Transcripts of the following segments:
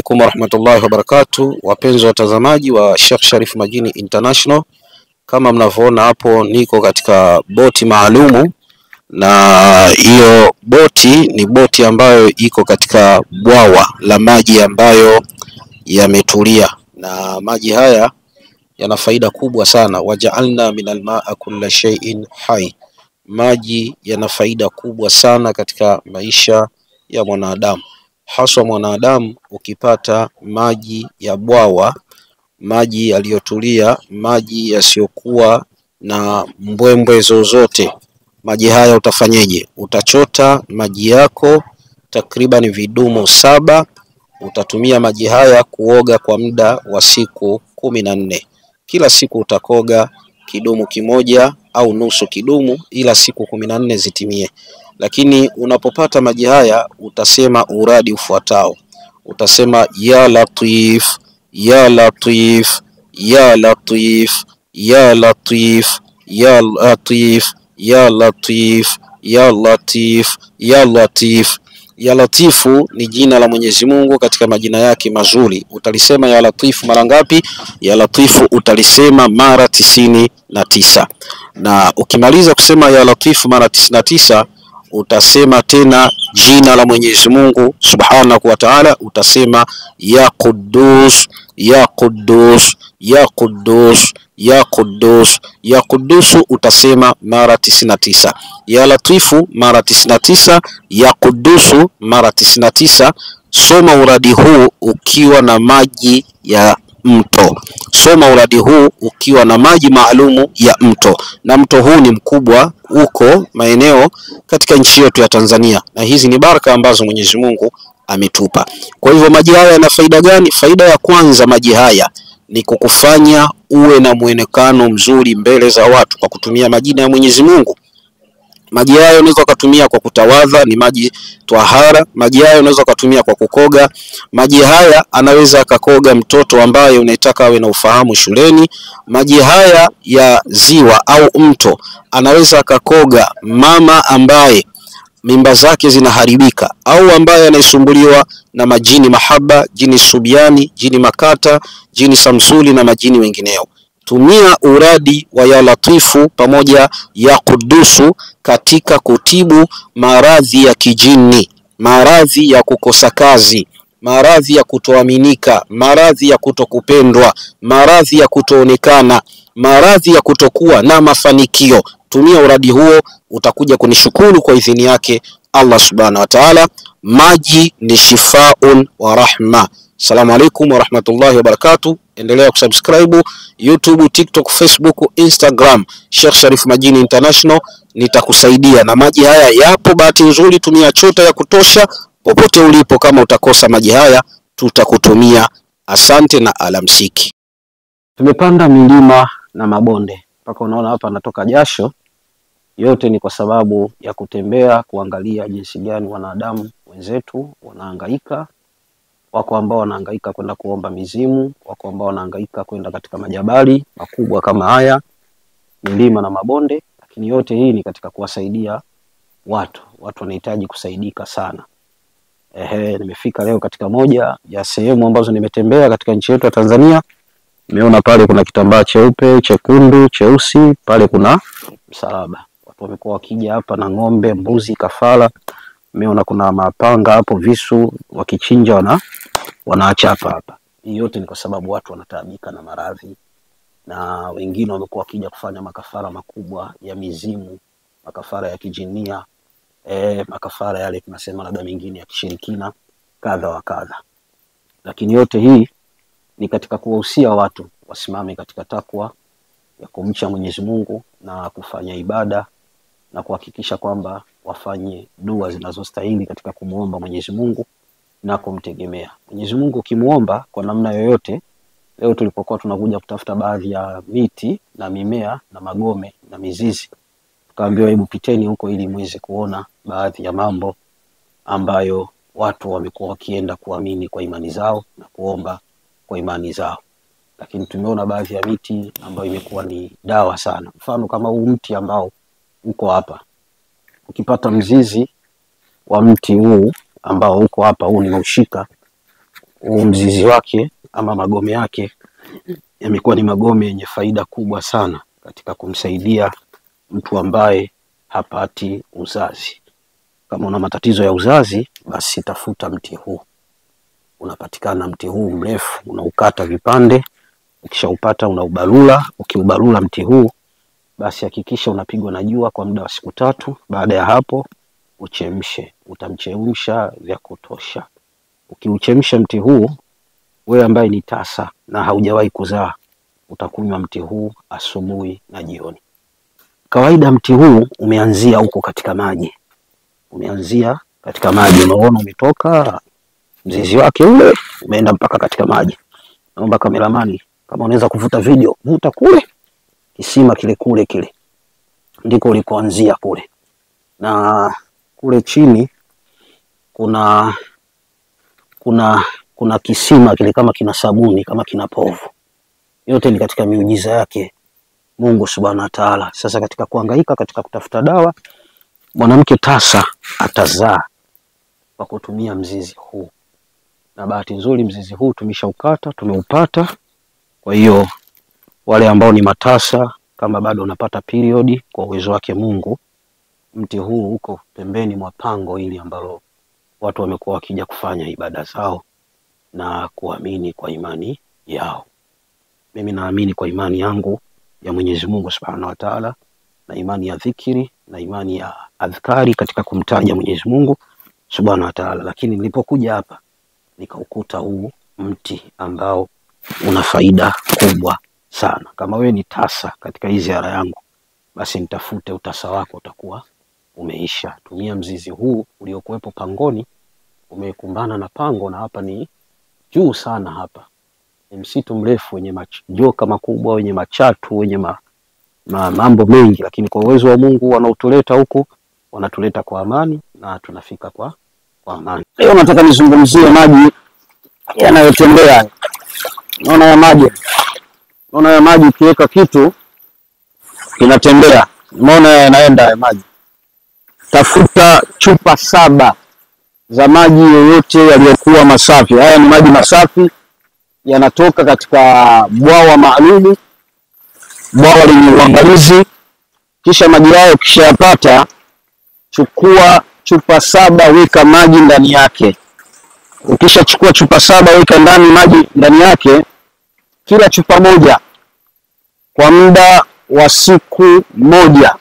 alaikum warahmatullahi wabarakatuh, wapenzi watazamaji wa Sheikh Sharif Majini International. Kama mnavyoona hapo, niko katika boti maalumu, na hiyo boti ni boti ambayo iko katika bwawa la maji ambayo yametulia, na maji haya yana faida kubwa sana. Waja'alna minal ma'a kulla shay'in hai. Maji yana faida kubwa sana katika maisha ya mwanadamu, haswa mwanadamu ukipata maji ya bwawa, maji yaliyotulia, maji yasiyokuwa na mbwembwe zozote. Maji haya utafanyeje? Utachota maji yako takriban vidumu 7. Utatumia maji haya kuoga kwa muda wa siku 14. Kila siku utakoga kidumu kimoja au nusu kidumu, ila siku 14 zitimie. Lakini unapopata maji haya utasema uradi ufuatao. Utasema ya Latif, ya Latif, ya Latif, ya Latif, ya Latif, ya Latif, ya Latif, ya Latif. Ya Latifu ni jina la Mwenyezi Mungu katika majina yake mazuri. Utalisema ya Latifu mara ngapi? Ya Latifu utalisema mara 99. Na ukimaliza kusema ya Latifu mara 99, utasema tena jina la Mwenyezi Mungu Subhanahu wa Ta'ala. Utasema ya Quddus, ya Quddus, ya Quddus, ya Quddus, ya Quddus. Utasema mara 99. Ya Latifu mara 99, ya Quddus mara 99. Soma uradi huu ukiwa na maji ya mto. Soma uradi huu ukiwa na maji maalumu ya mto, na mto huu ni mkubwa, uko maeneo katika nchi yetu ya Tanzania, na hizi ni baraka ambazo Mwenyezi Mungu ametupa. Kwa hivyo maji haya yana faida gani? Faida ya kwanza, maji haya ni kukufanya uwe na muonekano mzuri mbele za watu kwa kutumia majina ya Mwenyezi Mungu. Maji haya unaweza kutumia kwa kutawadha, ni maji twahara. Maji haya unaweza kutumia kwa kukoga. Maji haya anaweza akakoga mtoto ambaye unataka awe na ufahamu shuleni. Maji haya ya ziwa au mto anaweza akakoga mama ambaye mimba zake zinaharibika, au ambaye anasumbuliwa na majini mahaba, jini subiani, jini makata, jini samsuli na majini wengineo. Tumia uradi wa ya Latifu pamoja ya Qudusu katika kutibu maradhi ya kijini, maradhi ya kukosa kazi, maradhi ya kutoaminika, maradhi ya kutokupendwa, maradhi ya kutoonekana, maradhi ya kutokuwa na mafanikio. Tumia uradi huo, utakuja kunishukuru kwa idhini yake Allah Subhanahu wa Ta'ala. Maji ni shifaun wa rahma. Assalamu alaikum wa rahmatullahi wa barakatuh. Endelea kusubscribe YouTube, TikTok, Facebook, Instagram, Sheikh Sharif Majini International. Nitakusaidia na maji haya yapo. Bahati nzuri tumia chota ya kutosha popote ulipo. Kama utakosa maji haya tutakutumia. Asante na alamsiki. Tumepanda milima na mabonde mpaka unaona hapa natoka jasho. Yote ni kwa sababu ya kutembea, kuangalia jinsi gani wanadamu wenzetu wanahangaika. Wako ambao wanahangaika kwenda kuomba mizimu, wako ambao wanahangaika kwenda katika majabali makubwa kama haya, milima na mabonde. Lakini yote hii ni katika kuwasaidia watu. Watu wanahitaji kusaidika sana. Nimefika leo katika moja ya sehemu ambazo nimetembea katika nchi yetu ya Tanzania. Nimeona pale kuna kitambaa cheupe, chekundu, cheusi, pale kuna msalaba. Watu wamekuwa wakija hapa na ng'ombe, mbuzi, kafara. Nimeona kuna mapanga hapo, visu, wakichinja wanaacha hapa. Hii yote ni kwa sababu watu wanataabika na maradhi, na wengine wamekuwa wakija kufanya makafara makubwa ya mizimu, makafara ya kijinia, makafara yale tunasema labda mengine ya kishirikina kadha wa kadha. Lakini yote hii ni katika kuwahusia watu wasimame katika takwa ya kumcha Mwenyezi Mungu na kufanya ibada na kuhakikisha kwamba wafanye dua zinazostahili katika kumuomba Mwenyezi Mungu na kumtegemea Mwenyezi Mungu. Ukimuomba kwa namna yoyote, leo tulipokuwa tunakuja kutafuta baadhi ya miti na mimea na magome na mizizi, tukaambiwa hebu piteni huko ili muweze kuona baadhi ya mambo ambayo watu wamekuwa wakienda kuamini kwa imani zao na kuomba kwa imani zao. Lakini tumeona baadhi ya miti ambayo imekuwa ni dawa sana. Mfano kama huu mti ambao uko hapa, ukipata mzizi wa mti huu ambao uko hapa, huu nimeushika, mzizi wake ama magome yake yamekuwa ni magome yenye faida kubwa sana katika kumsaidia mtu ambaye hapati uzazi. Kama una matatizo ya uzazi, basi tafuta mti huu. Unapatikana mti huu mrefu, unaukata vipande, ukishaupata unaubalula. Ukiubalula mti huu, basi hakikisha unapigwa na jua kwa muda wa siku 3. Baada ya hapo uchemshe, utamchemsha vya kutosha. Ukiuchemsha mti huu, wewe ambaye ni tasa na haujawahi kuzaa, utakunywa mti huu asubuhi na jioni. Kawaida mti huu umeanzia huko katika maji. Umeanzia katika maji, unaona umetoka mzizi wake ule umeenda mpaka katika maji. Naomba kameramani, kama unaweza kuvuta video, vuta kule kisima kile kule ndiko ulikoanzia kule. Na kule chini kuna kisima kile kama kina sabuni, kama kina povu. Yote ni katika miujiza yake Mungu Subhanahu wa Ta'ala. Sasa katika kuhangaika katika kutafuta dawa, mwanamke tasa atazaa kwa kutumia mzizi huu. Na bahati nzuri mzizi huu tumeupata. Kwa hiyo wale ambao ni matasa, kama bado unapata period, kwa uwezo wake Mungu, mti huu uko pembeni mwa pango hili ambalo watu wamekuwa wakija kufanya ibada zao na kuamini kwa imani yao. Mimi naamini kwa imani yangu ya Mwenyezi Mungu Subhanahu wa Ta'ala, na imani ya dhikiri, na imani ya adhkari katika kumtaja Mwenyezi Mungu Subhanahu wa Ta'ala. Lakini nilipokuja hapa nikaukuta huu mti ambao una faida kubwa sana. Kama wewe ni tasa katika hii ziara yangu, basi nitafute, utasa wako utakuwa umeisha. Tumia mzizi huu uliokuwepo pangoni. Umekumbana na pango, na hapa ni juu sana. Hapa ni msitu mrefu wenye majoka makubwa, wenye machatu, wenye mambo mengi, lakini kwa uwezo wa Mungu wanaotuleta huku, wanatuleta kwa amani na tunafika kwa amani. Leo nataka nizungumzie maji yanayotembea. Naona ya maji ukiweka kitu kinatembea. Unaona yanaenda ya maji. Tafuta chupa 7 za maji yoyote yaliyokuwa masafi. Haya ni maji masafi, yanatoka katika bwawa maalum, bwawa lenye uangalizi. Kisha maji hayo ukishayapata, chukua chupa 7, weka maji ndani yake. Ukishachukua chupa 7, weka maji ndani yake. Kila chupa moja kwa muda wa siku 1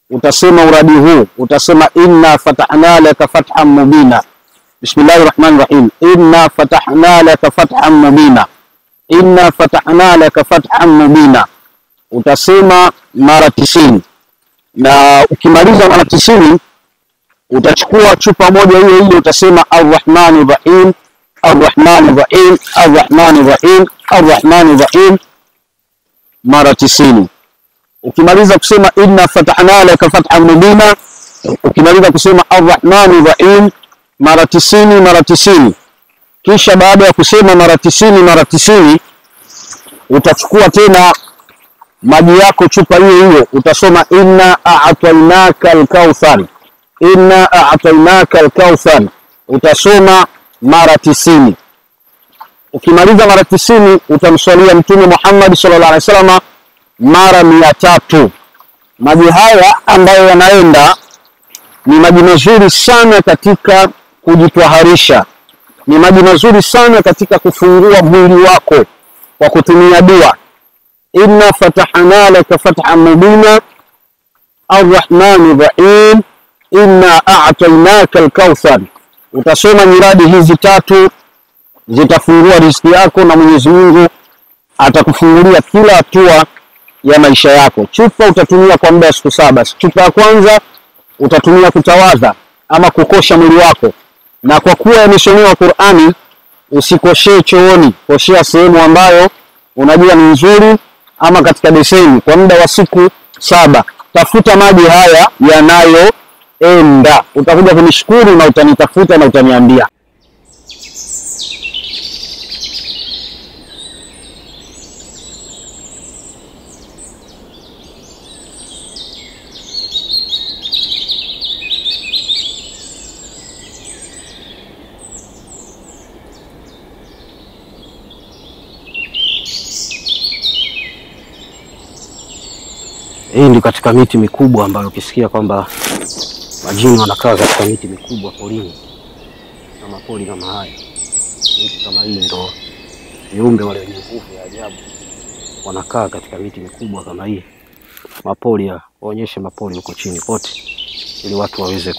utasema uradi huu. Utasema inna fatahna laka fathan mubina. Bismillahirrahmanirrahim. Inna fatahna laka fathan mubina. Inna fatahna laka fathan mubina. Utasema mara 90. Na ukimaliza mara 90, utachukua chupa moja hiyo utasema Ar-Rahmanir Rahim, Ar-Rahmanir Rahim, Ar-Rahmanir Rahim, Ar-Rahmanir Rahim mara 90. Ukimaliza kusema inna fatahna laka fathan mubina, ukimaliza kusema Ar-Rahmanir Rahim mara 90. Kisha baada ya kusema mara 90, utachukua tena maji yako chupa hiyo, utasoma inna a'tainaka al-kauthar. Inna a'tainaka al-kauthar, utasoma mara 90. Ukimaliza mara 90, utamswalia Mtume Muhammad sallallahu alaihi wasallam mara 300. Maji haya ambayo yanaenda ni maji mazuri sana katika kujitwaharisha. Ni maji mazuri sana katika kufungua mwili wako kwa kutumia dua. Inna fatahna laka fathan mubina, Ar-Rahmanir Rahim, inna a'tainaka al-kauthar. Utasoma nyiradi hizi 3, zitafungua riziki yako na Mwenyezi Mungu atakufungulia kila hatua ya maisha yako. Chupa utatumia kwa muda wa siku 7. Chupa ya kwanza utatumia kutawadha ama kukosha mwili wako. Na kwa kuwa yamesomewa Qur'ani, usikoshe chooni, koshea sehemu ambayo unajua ni nzuri ama katika beseni kwa muda wa siku 7. Tafuta maji haya yanayoenda. Utakuja kunishukuru na utanitafuta na utaniambia. Hii ndio katika miti mikubwa ambayo ukisikia kwamba majini wanakaa katika miti mikubwa porini na mapori kama haya. Miti kama hii ndio viumbe wale wenye nguvu ya ajabu wanakaa katika miti mikubwa kama hii. Mapori ya waonyeshe mapori huko chini kote ili watu waweze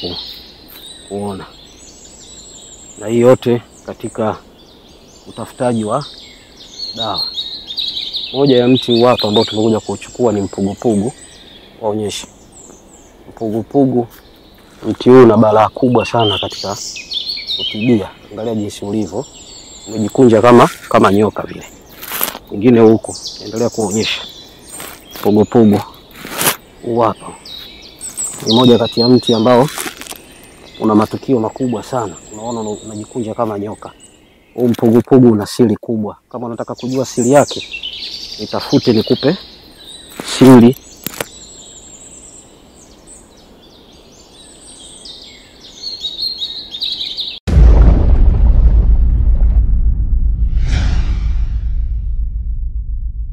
kuona. Na hii yote katika utafutaji wa dawa. Moja ya mti hapa ambao tumekuja kuchukua ni mpugupugu. Waonyeshe mpugupugu. Mti huu una balaa kubwa sana katika kutibia. Angalia jinsi ulivyo, umejikunja kama nyoka vile. Mwingine huko endelea kuonyesha. Mpugupugu hapa ni moja kati ya mti ambao una matukio makubwa sana. Unaona unajikunja kama nyoka. Huu mpugupugu una siri kubwa. Kama unataka kujua siri yake, nitafute nikupe siri